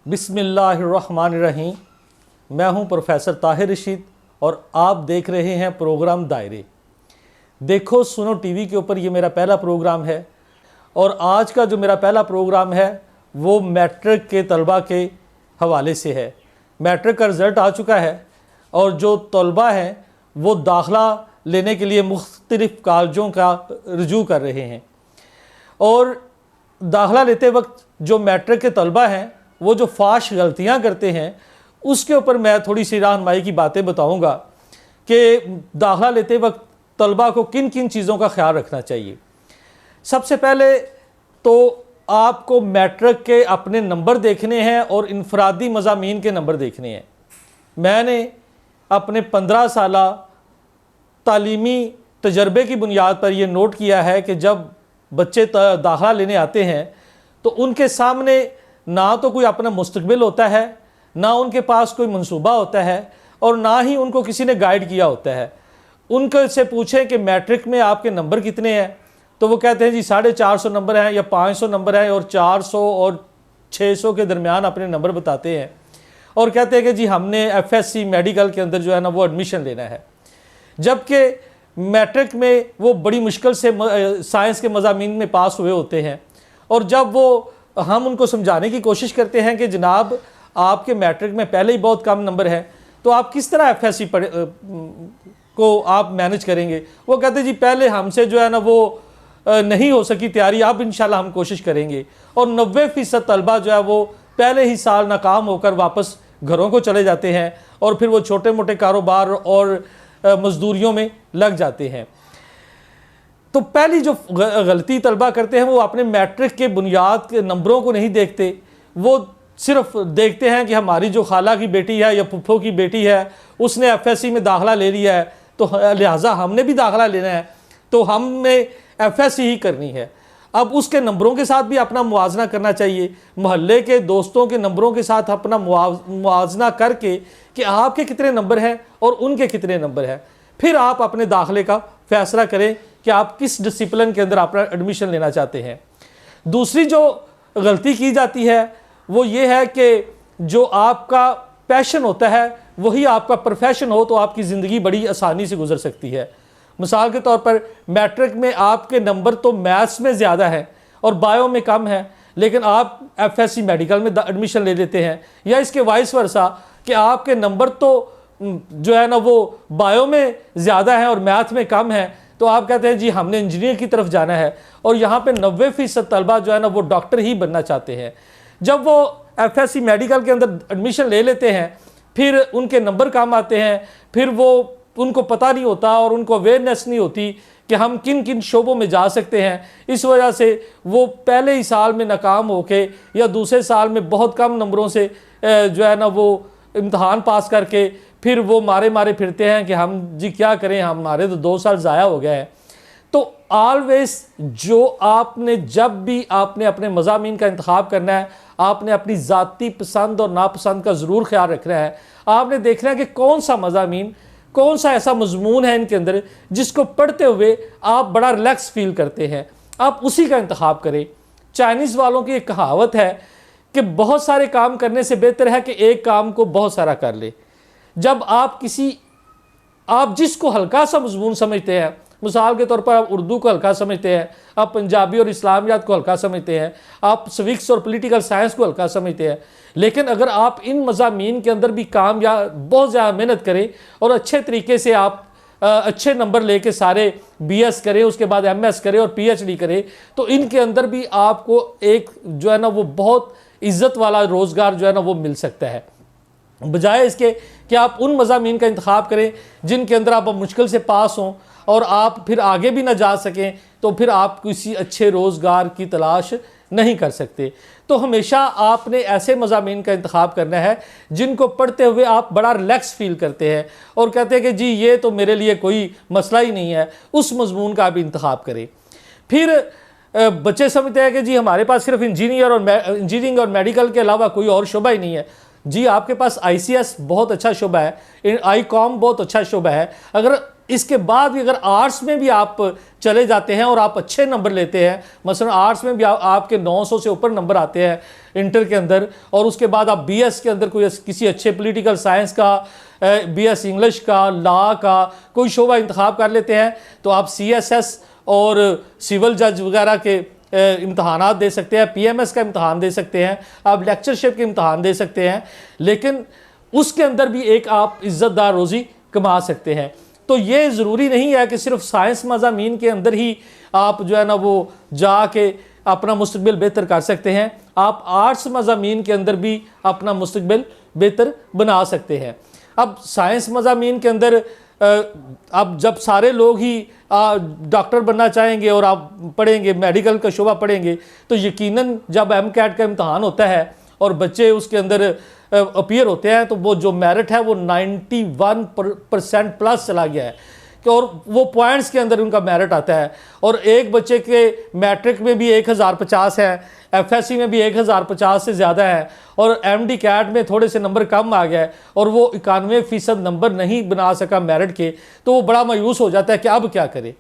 बिस्मिल्लाहिर्रहमानिर्रहीम। मैं हूं प्रोफेसर ताहिर रशीद और आप देख रहे हैं प्रोग्राम दायरे। देखो सुनो टीवी के ऊपर ये मेरा पहला प्रोग्राम है और आज का जो मेरा पहला प्रोग्राम है वो मैट्रिक के तलबा के हवाले से है। मैट्रिक का रिज़ल्ट आ चुका है और जो तलबा हैं वो दाखिला लेने के लिए मुख्तलिफ़ कॉलेजों का रुजू कर रहे हैं और दाखिला लेते वक्त जो मैट्रिक के तलबा हैं वो जो फाश गलतियां करते हैं उसके ऊपर मैं थोड़ी सी रहनुमाई की बातें बताऊंगा कि दाखिला लेते वक्त तलबा को किन किन चीज़ों का ख्याल रखना चाहिए। सबसे पहले तो आपको मैट्रिक के अपने नंबर देखने हैं और इनफरादी मज़ामीन के नंबर देखने हैं। मैंने अपने 15 साला तालीमी तजर्बे की बुनियाद पर यह नोट किया है कि जब बच्चे दाखिला लेने आते हैं तो उनके सामने ना तो कोई अपना मुस्तकबिल होता है, ना उनके पास कोई मंसूबा होता है और ना ही उनको किसी ने गाइड किया होता है। उनके से पूछें कि मैट्रिक में आपके नंबर कितने हैं तो वो कहते हैं जी 450 नंबर हैं या 500 नंबर हैं और 400 और 600 के दरमियान अपने नंबर बताते हैं और कहते हैं कि जी हमने एफएससी मेडिकल के अंदर जो है ना वो एडमिशन लेना है। जबकि मैट्रिक में वो बड़ी मुश्किल से साइंस के मज़ामीन में पास हुए होते हैं और जब वो हम उनको समझाने की कोशिश करते हैं कि जनाब आपके मैट्रिक में पहले ही बहुत कम नंबर हैं तो आप किस तरह एफएससी को आप मैनेज करेंगे, वो कहते जी पहले हमसे जो है ना वो नहीं हो सकी तैयारी, अब इंशाल्लाह हम कोशिश करेंगे। और 90% तलबा जो है वो पहले ही साल नाकाम होकर वापस घरों को चले जाते हैं और फिर वो छोटे मोटे कारोबार और मजदूरियों में लग जाते हैं। तो पहली जो गलती तलबा करते हैं वो अपने मैट्रिक के बुनियाद के नंबरों को नहीं देखते, वो सिर्फ देखते हैं कि हमारी जो खाला की बेटी है या फुफ्फो की बेटी है उसने एफएससी में दाखिला ले लिया है तो लिहाजा हमने भी दाखिला लेना है तो हमने एफएससी ही करनी है। अब उसके नंबरों के साथ भी अपना मुआवजना करना चाहिए, मोहल्ले के दोस्तों के नंबरों के साथ अपना मुआवजना करके कि आपके कितने नंबर हैं और उनके कितने नंबर हैं, फिर आप अपने दाखिले का फैसला करें कि आप किस डिसिप्लिन के अंदर अपना एडमिशन लेना चाहते हैं। दूसरी जो गलती की जाती है वो ये है कि जो आपका पैशन होता है वही आपका प्रोफेशन हो तो आपकी ज़िंदगी बड़ी आसानी से गुजर सकती है। मिसाल के तौर पर मैट्रिक में आपके नंबर तो मैथ्स में ज़्यादा है और बायो में कम है, लेकिन आप एफएससी मेडिकल में एडमिशन ले लेते हैं, या इसके वाइस वर्सा कि आपके नंबर तो जो है ना वो बायो में ज़्यादा है और मैथ में कम है तो आप कहते हैं जी हमने इंजीनियर की तरफ जाना है और यहाँ पे 90% तलबा जो है ना वो डॉक्टर ही बनना चाहते हैं। जब वो एफएससी मेडिकल के अंदर एडमिशन ले लेते हैं फिर उनके नंबर कम आते हैं, फिर वो उनको पता नहीं होता और उनको अवेयरनेस नहीं होती कि हम किन किन शोबों में जा सकते हैं। इस वजह से वो पहले ही साल में नाकाम होके या दूसरे साल में बहुत कम नंबरों से जो है ना वो इम्तहान पास करके फिर वो मारे मारे फिरते हैं कि हम जी क्या करें, हमारे तो 2 साल ज़ाया हो गया है। तो ऑलवेज जो आपने जब भी आपने अपने मज़ामीन का इंतखाब करना है आपने अपनी ज़ाती पसंद और नापसंद का ज़रूर ख्याल रखना है। आपने देखना है कि कौन सा मज़ामीन, कौन सा ऐसा मजमून है इनके अंदर जिसको पढ़ते हुए आप बड़ा रिलैक्स फील करते हैं, आप उसी का इंतखाब करें। चाइनीज़ वालों की एक कहावत है कि बहुत सारे काम करने से बेहतर है कि एक काम को बहुत सारा कर ले। जब आप जिसको हल्का सा मजमून समझते हैं, मिसाल के तौर पर आप उर्दू को हल्का समझते हैं, आप पंजाबी और इस्लामियात को हल्का समझते हैं, आप सिविक्स और पॉलिटिकल साइंस को हल्का समझते हैं, लेकिन अगर आप इन मज़ामीन के अंदर भी काम या बहुत ज़्यादा मेहनत करें और अच्छे तरीके से आप अच्छे नंबर लेके सारे बीएस करें, उसके बाद एमएस करें और पीएचडी करें, तो इनके अंदर भी आपको एक जो है ना वो बहुत इज़्ज़त वाला रोज़गार जो है ना वो मिल सकता है। बजाय इसके कि आप उन मज़ामीन का इंतखाब करें जिनके अंदर आप मुश्किल से पास हों और आप फिर आगे भी ना जा सकें तो फिर आप किसी अच्छे रोज़गार की तलाश नहीं कर सकते। तो हमेशा आपने ऐसे मज़ामीन का इंतखाब करना है जिनको पढ़ते हुए आप बड़ा रिलैक्स फील करते हैं और कहते हैं कि जी ये तो मेरे लिए कोई मसला ही नहीं है, उस मजमून का भी इंतखाब करें। फिर बच्चे समझते हैं कि जी हमारे पास सिर्फ इंजीनियरिंग और मेडिकल के अलावा कोई और शोबा ही नहीं है। जी आपके पास आईसीएस बहुत अच्छा शोबा है, आईकॉम बहुत अच्छा शोबा है। अगर इसके बाद भी अगर आर्ट्स में भी आप चले जाते हैं और आप अच्छे नंबर लेते हैं, मसलन आर्ट्स में भी आपके 900 से ऊपर नंबर आते हैं, इंटर के अंदर, और उसके बाद आप बीएस के अंदर कोई किसी अच्छे पॉलिटिकल साइंस का, बीएस इंग्लिश का, लॉ का कोई शोबा इंतखाब कर लेते हैं, तो आप सीएसएस और सिविल जज वगैरह के इम्तहानात दे सकते हैं, पीएमएस का इम्तहान दे सकते हैं, आप लेक्चरशिप के इम्तहान दे सकते हैं, लेकिन उसके अंदर भी एक आप इज़्ज़तदार रोज़ी कमा सकते हैं। तो ये ज़रूरी नहीं है कि सिर्फ साइंस मज़ामीन के अंदर ही आप जो है ना वो जाके अपना मुस्तकबिल बेहतर कर सकते हैं, आप आर्ट्स मज़ामीन के अंदर भी अपना मुस्तकबिल बेहतर बना सकते हैं। अब साइंस मज़ामीन के अंदर अब जब सारे लोग ही डॉक्टर बनना चाहेंगे और आप पढ़ेंगे, मेडिकल का शोबा पढ़ेंगे, तो यकीनन जब MCAT का इम्तहान होता है और बच्चे उसके अंदर अपीयर होते हैं, तो वो जो मेरिट है वो 91% प्लस चला गया है कि, और वो पॉइंट्स के अंदर उनका मेरिट आता है। और एक बच्चे के मैट्रिक में भी 1050 है, FSC में भी 1050 से ज़्यादा है, और MD कैट में थोड़े से नंबर कम आ गया है और वो 91% नंबर नहीं बना सका मेरिट के, तो वो बड़ा मायूस हो जाता है कि अब क्या करे।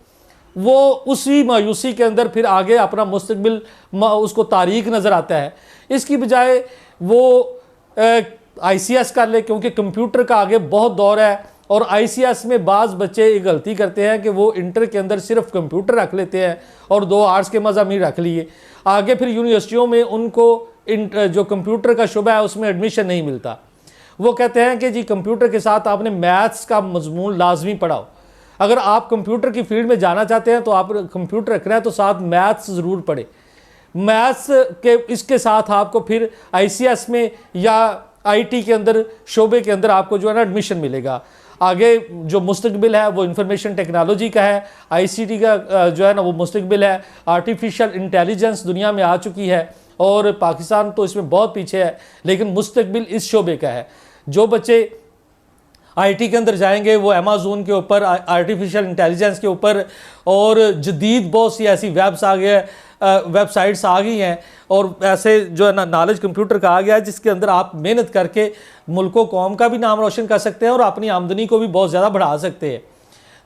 वो उसी मायूसी के अंदर फिर आगे अपना मुस्तकबिल उसको तारीक नज़र आता है। इसकी बजाय वो ICS कर ले, क्योंकि कंप्यूटर का आगे बहुत दौर है, और ICS में बाज़ बच्चे एक गलती करते हैं कि वो इंटर के अंदर सिर्फ कंप्यूटर रख लेते हैं और 2 आर्ट्स के मज़ामीन रख लिए, आगे फिर यूनिवर्सिटियों में उनको जो कंप्यूटर का शुबा है उसमें एडमिशन नहीं मिलता। वो कहते हैं कि जी कंप्यूटर के साथ आपने मैथ्स का मजमून लाजमी पढ़ाओ। अगर आप कंप्यूटर की फील्ड में जाना चाहते हैं तो आप कंप्यूटर रखना है तो साथ मैथ्स ज़रूर पढ़े। मैथ्स के इसके साथ आपको फिर ICS में या IT के अंदर शोबे के अंदर आपको जो है ना एडमिशन मिलेगा। आगे जो मुस्तकबिल है वो इंफॉर्मेशन टेक्नोलॉजी का है, ICT का जो है ना वो मुस्तकबिल है। आर्टिफिशियल इंटेलिजेंस दुनिया में आ चुकी है और पाकिस्तान तो इसमें बहुत पीछे है, लेकिन मुस्तकबिल इस शोबे का है। जो बच्चे IT के अंदर जाएंगे वो अमेज़न के ऊपर, आर्टिफिशियल इंटेलिजेंस के ऊपर, और जदीद बहुत सी ऐसी वेबसाइट्स आ गई हैं, और ऐसे जो है ना नॉलेज कंप्यूटर का आ गया है जिसके अंदर आप मेहनत करके मुल्क कौम का भी नाम रोशन कर सकते हैं और अपनी आमदनी को भी बहुत ज़्यादा बढ़ा सकते हैं।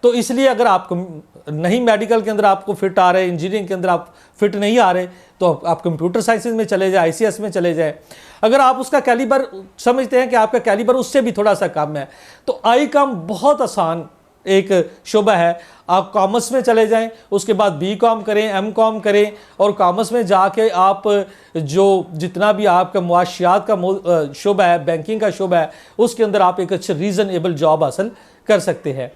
तो इसलिए अगर आप नहीं मेडिकल के अंदर आपको फिट आ रहे, इंजीनियरिंग के अंदर आप फिट नहीं आ रहे, तो आप कंप्यूटर साइंसेज में चले जाए, ICS में चले जाए। अगर आप उसका कैलिबर समझते हैं कि आपका कैलिबर उससे भी थोड़ा सा कम है, तो ICOM बहुत आसान एक शोबा है। आप कॉमर्स में चले जाएं, उसके बाद BCom करें, MCom करें, और कॉमर्स में जाके आप जो जितना भी आपका मुआशियात का शोबा है, बैंकिंग का शोबा है, उसके अंदर आप एक अच्छे रीज़नेबल जॉब हासिल कर सकते हैं।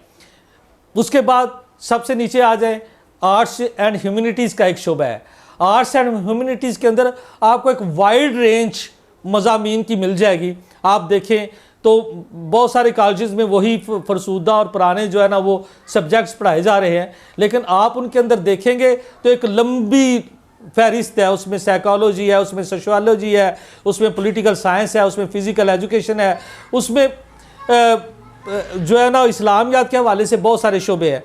उसके बाद सबसे नीचे आ जाएं, आर्ट्स एंड ह्यूमैनिटीज़ का एक शोबा है। आर्ट्स एंड ह्यूमैनिटीज़ के अंदर आपको एक वाइड रेंज मज़ामीन की मिल जाएगी। आप देखें तो बहुत सारे कॉलेजेस में वही फरसूदा और पुराने जो है ना वो सब्जेक्ट्स पढ़ाए जा रहे हैं, लेकिन आप उनके अंदर देखेंगे तो एक लंबी फहरिस्त है। उसमें साइकोलॉजी है, उसमें सोशियोलॉजी है, उसमें पॉलिटिकल साइंस है, उसमें फ़िज़िकल एजुकेशन है, उसमें जो है ना इस्लामियात के हवाले से बहुत सारे शोबे हैं,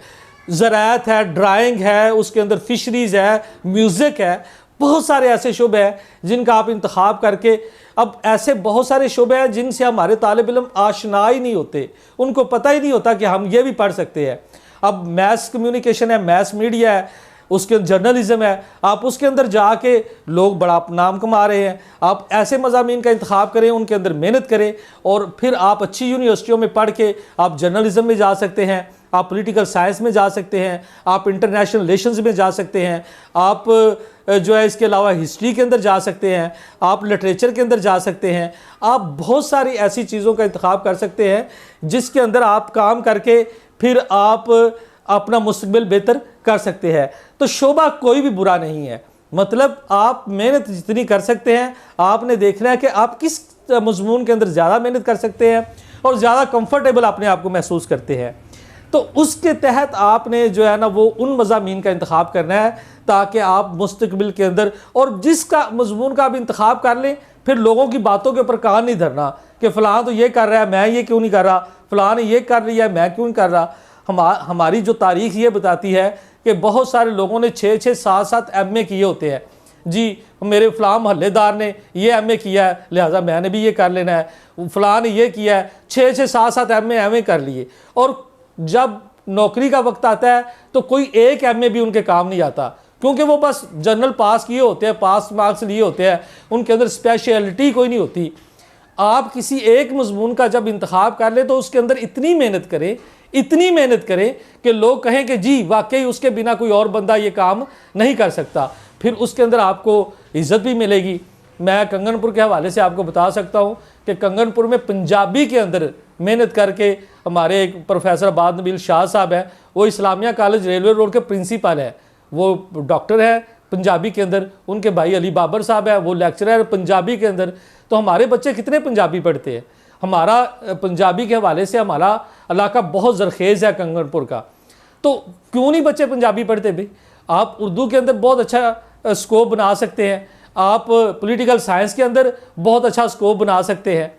ज़राअत है, ड्राइंग है, उसके अंदर फिशरीज़ है, म्यूज़िक है, बहुत सारे ऐसे शोबे हैं जिनका आप इंतखाब करके, अब ऐसे बहुत सारे शोबे हैं जिनसे हमारे तालिब इल्म आशना ही नहीं होते, उनको पता ही नहीं होता कि हम ये भी पढ़ सकते हैं। अब मैस कम्युनिकेशन है, मैस मीडिया है, उसके जर्नलिज्म है, आप उसके अंदर जाके लोग बड़ा नाम कमा रहे हैं। आप ऐसे मज़ामीन का इंतखाब करें, उनके अंदर मेहनत करें, और फिर आप अच्छी यूनिवर्सिटियों में पढ़ के आप जर्नलिज्म में जा सकते हैं, आप पॉलिटिकल साइंस में जा सकते हैं, आप इंटरनेशनल रिलेशंस में जा सकते हैं, आप जो है इसके अलावा हिस्ट्री के अंदर जा सकते हैं, आप लिटरेचर के अंदर जा सकते हैं। आप बहुत सारी ऐसी चीज़ों का इंतखाब कर सकते हैं जिसके अंदर आप काम करके फिर आप अपना मुस्तकबिल बेहतर कर सकते हैं। तो शोबा कोई भी बुरा नहीं है, मतलब आप मेहनत जितनी कर सकते हैं, आपने देखना है कि आप किस मजमून के अंदर ज़्यादा मेहनत कर सकते हैं और ज़्यादा कंफर्टेबल अपने आप को महसूस करते हैं। तो उसके तहत आपने जो है ना वो उन मज़ामीन का इंतखाब करना है ताकि आप मुस्तकबिल के अंदर, और जिसका मजमून का आप इंतखाब कर लें, फिर लोगों की बातों के ऊपर कान नहीं धरना कि फ़लाँ तो ये कर रहा है, मैं ये क्यों नहीं कर रहा, फ़लाँ ने ये कर लिया है, मैं क्यों नहीं कर रहा। हमारी जो तारीख़ ये बताती है कि बहुत सारे लोगों ने 6-6, 7-7 MA किए होते हैं। जी मेरे फ़लाँ महल्लेदार ने ये MA किया है, लिहाजा मैंने भी ये कर लेना है, फ़लाँ ने ये किया है, 6-6, 7-7 MA कर लिए, और जब नौकरी का वक्त आता है तो कोई एक MA भी उनके काम नहीं आता, क्योंकि वो बस जनरल पास किए होते हैं, पास मार्क्स लिए होते हैं, उनके अंदर स्पेशलिटी कोई नहीं होती। आप किसी एक मजमून का जब इंतखाब कर ले तो उसके अंदर इतनी मेहनत करें, इतनी मेहनत करें कि लोग कहें कि जी वाकई उसके बिना कोई और बंदा ये काम नहीं कर सकता, फिर उसके अंदर आपको इज़्ज़त भी मिलेगी। मैं कंगनपुर के हवाले से आपको बता सकता हूँ कि कंगनपुर में पंजाबी के अंदर मेहनत करके हमारे एक प्रोफेसर आबाद नबील शाह साहब हैं, वो इस्लामिया कॉलेज रेलवे रोड के प्रिंसिपल है, वो डॉक्टर है पंजाबी के अंदर। उनके भाई अली बाबर साहब है, वो लेक्चरर है पंजाबी के अंदर। तो हमारे बच्चे कितने पंजाबी पढ़ते हैं। हमारा पंजाबी के हवाले से हमारा इलाका बहुत ज़रखेज़ है कंगनपुर का, तो क्यों नहीं बच्चे पंजाबी पढ़ते भाई। आप उर्दू के अंदर बहुत अच्छा स्कोप बना सकते हैं, आप पॉलिटिकल साइंस के अंदर बहुत अच्छा स्कोप बना सकते हैं।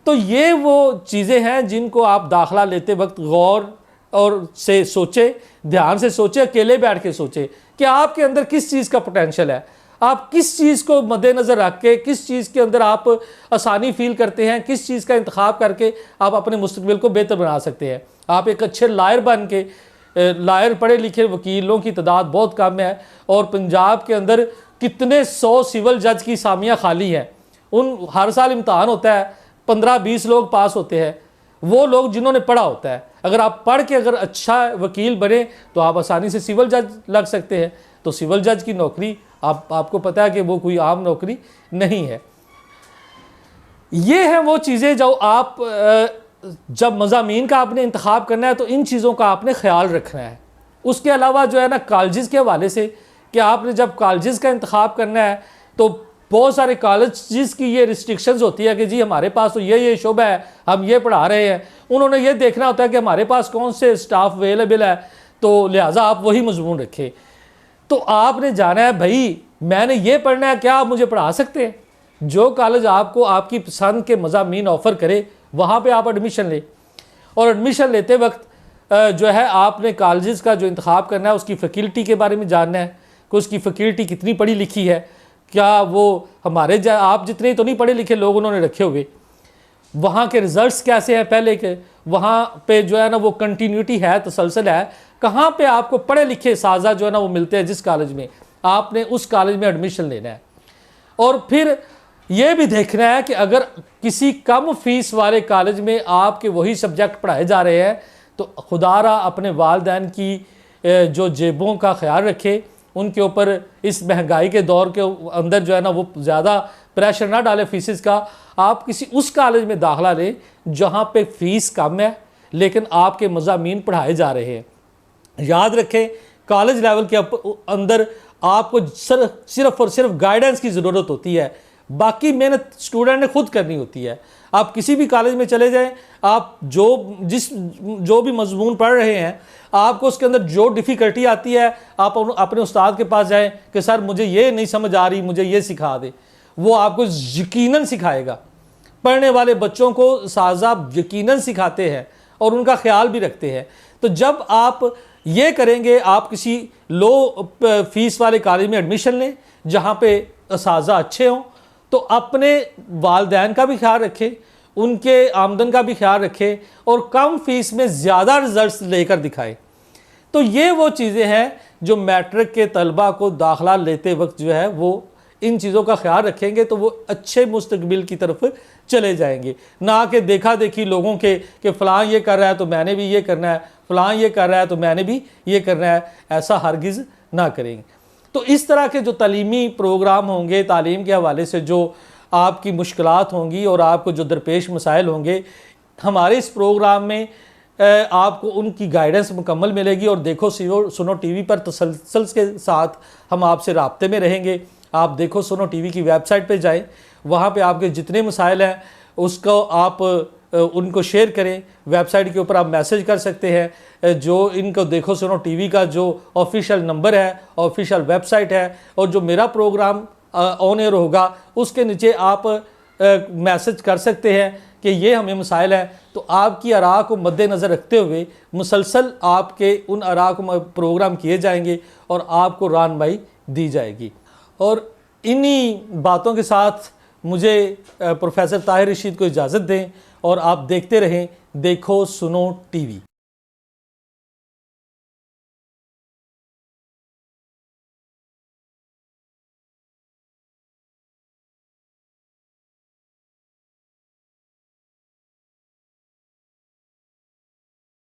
तो ये वो चीज़ें हैं जिनको आप दाखला लेते वक्त गौर और से सोचें, ध्यान से सोचें, अकेले बैठ के सोचें कि आपके अंदर किस चीज़ का पोटेंशियल है, आप किस चीज़ को मद्देनज़र रख के, किस चीज़ के अंदर आप आसानी फील करते हैं, किस चीज़ का इंतखाब करके आप अपने मुस्तकबिल को बेहतर बना सकते हैं। आप एक अच्छे लायर बन के, लायर पढ़े लिखे वकीलों की तादाद बहुत कम है, और पंजाब के अंदर कितने 100 सिविल जज की सामियाँ खाली हैं। उन हर साल इम्तहान होता है, 15-20 लोग पास होते हैं, वो लोग जिन्होंने पढ़ा होता है। अगर आप पढ़ के अगर अच्छा वकील बने तो आप आसानी से सिविल जज लग सकते हैं। तो सिविल जज की नौकरी आपको पता है कि वो कोई आम नौकरी नहीं है। ये हैं वो चीज़ें जो आप जब मज़ामीन का आपने इंतखाब करना है तो इन चीज़ों का आपने ख्याल रखना है। उसके अलावा जो है ना, कॉलेजेस के हवाले से कि आपने जब कॉलेजेस का इंतखाब करना है तो बहुत सारे कॉलेजेस की ये रिस्ट्रिक्शंस होती है कि जी हमारे पास तो ये शोबा है, हम ये पढ़ा रहे हैं। उन्होंने ये देखना होता है कि हमारे पास कौन से स्टाफ अवेलेबल है, तो लिहाजा आप वही मजमून रखें। तो आपने जाना है भाई मैंने ये पढ़ना है, क्या आप मुझे पढ़ा सकते हैं? जो कॉलेज आपको आपकी पसंद के मज़ामीन ऑफ़र करे वहाँ पे आप एडमिशन लें। और एडमिशन लेते वक्त जो है आपने कॉलेजेस का जो इंतखाब करना है उसकी फ़ैकल्टी के बारे में जानना है कि उसकी फ़ैकल्टी कितनी पढ़ी लिखी है, क्या वो हमारे आप जितने तो नहीं पढ़े लिखे लोग उन्होंने रखे हुए, वहाँ के रिज़ल्ट्स कैसे हैं पहले के, वहाँ पे जो है ना वो कंटिन्यूटी है, तसलसल है, कहाँ पे आपको पढ़े लिखे साजा जो है ना वो मिलते हैं, जिस कॉलेज में आपने उस कॉलेज में एडमिशन लेना है। और फिर ये भी देखना है कि अगर किसी कम फीस वाले कॉलेज में आपके वही सब्जेक्ट पढ़ाए जा रहे हैं तो खुदारा अपने वालिदैन की जो जेबों का ख्याल रखे, उनके ऊपर इस महंगाई के दौर के अंदर जो है ना वो ज़्यादा प्रेशर ना डाले फीसिस का। आप किसी उस कॉलेज में दाखला लें जहाँ पे फ़ीस कम है लेकिन आपके मज़ामीन पढ़ाए जा रहे हैं। याद रखें कॉलेज लेवल के अंदर आपको सिर्फ और सिर्फ गाइडेंस की ज़रूरत होती है, बाकी मेहनत स्टूडेंट ने खुद करनी होती है। आप किसी भी कॉलेज में चले जाएं, आप जो भी मजमून पढ़ रहे हैं, आपको उसके अंदर जो डिफ़िकल्टी आती है आप अपने उस्ताद के पास जाएं कि सर मुझे ये नहीं समझ आ रही, मुझे ये सिखा दे, वो आपको यकीनन सिखाएगा। पढ़ने वाले बच्चों को साहब यकीनन सिखाते हैं और उनका ख्याल भी रखते हैं। तो जब आप ये करेंगे, आप किसी लो फीस वाले कॉलेज में एडमिशन लें जहाँ पे साजा अच्छे हों, तो अपने वालिदैन का भी ख्याल रखें, उनके आमदन का भी ख्याल रखें और कम फीस में ज़्यादा रिजल्ट्स लेकर दिखाएं। तो ये वो चीज़ें हैं जो मैट्रिक के तलबा को दाखला लेते वक्त जो है वो इन चीज़ों का ख्याल रखेंगे तो वो अच्छे मुस्तकबिल की तरफ चले जाएंगे। ना कि देखा देखी लोगों के कि फ़लाँ ये कर रहा है तो मैंने भी ये करना है, फ़लाँ ये कर रहा है तो मैंने भी ये करना है, ऐसा हरगिज़ ना करेंगे। तो इस तरह के जो तालीमी प्रोग्राम होंगे, तालीम के हवाले से जो आपकी मुश्किलात होंगी और आपको जो दरपेश मसाइल होंगे, हमारे इस प्रोग्राम में आपको उनकी गाइडेंस मुकम्मल मिलेगी। और देखो सुनो टीवी पर तसलसल के साथ हम आपसे राब्ते में रहेंगे। आप देखो सुनो टीवी की वेबसाइट पे जाएं, वहाँ पे आपके जितने मसाइल हैं उसको आप उनको शेयर करें। वेबसाइट के ऊपर आप मैसेज कर सकते हैं। जो इनको देखो सुनो टीवी का जो ऑफिशियल नंबर है, ऑफिशियल वेबसाइट है, और जो मेरा प्रोग्राम ऑन एयर होगा उसके नीचे आप मैसेज कर सकते हैं कि ये हमें मसाइल हैं। तो आपकी आरा को मद्देनज़र रखते हुए मुसलसल आपके उन आरा को प्रोग्राम किए जाएंगे और आपको रहनुमाई दी जाएगी। और इन्हीं बातों के साथ मुझे प्रोफेसर ताहिर रशीद को इजाज़त दें और आप देखते रहें देखो सुनो टीवी।